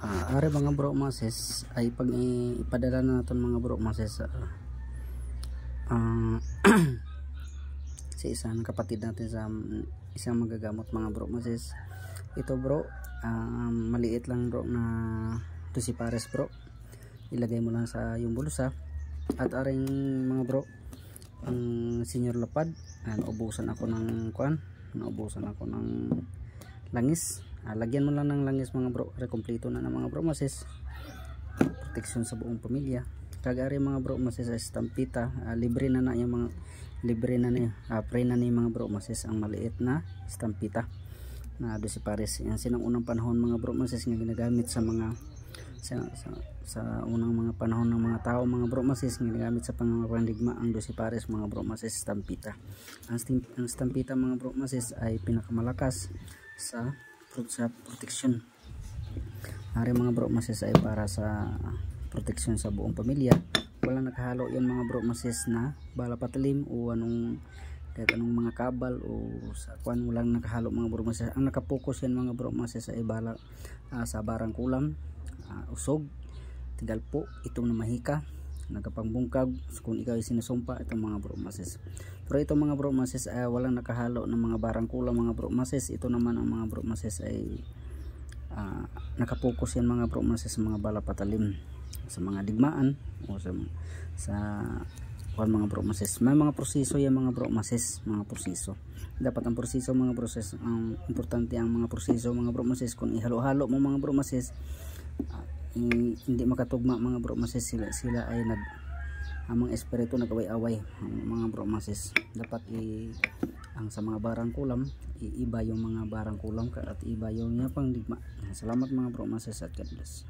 Are mga bro mases ay pag ipadala na natin mga bro mases sa isang kapatid natin sa isang magagamot mga bro mases. Ito bro, maliit lang bro na dosipares bro, ilagay mo lang sa yung bulsa. At aring mga bro, ang senior lapad, naubusan ako ng langis. Lagyan mo lang ng langis mga bro, kompleto na ng mga bro mases, proteksyon sa buong pamilya. Kagari mga bro mases sa stampita, libre na yung mga pre na ni mga bro mases ang maliit na stampita na dosipares. Yan sinang unang panahon mga bro mases nga ginagamit sa mga sa unang mga panahon ng mga tao mga bro mases, nga ginagamit sa pandigma ang dosipares mga bro mases, stampita. Ang stampita mga bro mases ay pinakamalakas sa proteksyon. Ari mga bro mases ay para sa proteksyon sa buong pamilya. Walang nakahalo yan mga bro mases na bala patalim o kahit anong mga kabal o sa kuan, walang nakahalo mga bro mases. Ang nakapokus yan mga bro mases ay bala sa barang kulam, usog, tigalpo, itong namahika, nagapangbungkag kung ikaw ay sinusumpa, itong mga bro mases. Pero itong mga bro mases ay walang nakahalo ng mga barang kulam mga bro mases. Ito naman ang mga bro mases ay nakapokus yan mga bro mases sa mga bala patalim, sa mga digmaan o sa mga bro mases. May mga proseso yan mga bro mases, mga proseso. Dapat ang proseso mga proseso, ang importante ang mga proseso mga bro mases. Kung ihalo-halo mo mga bro mases, hindi makatugma mga bro mases. Sila ay ang mga espiritu nag-away-away mga bro mases. Dapat ang sa mga barang kulam, iiba yung mga barang kulam at iba yung pang digma. Salamat mga bro mases at God bless.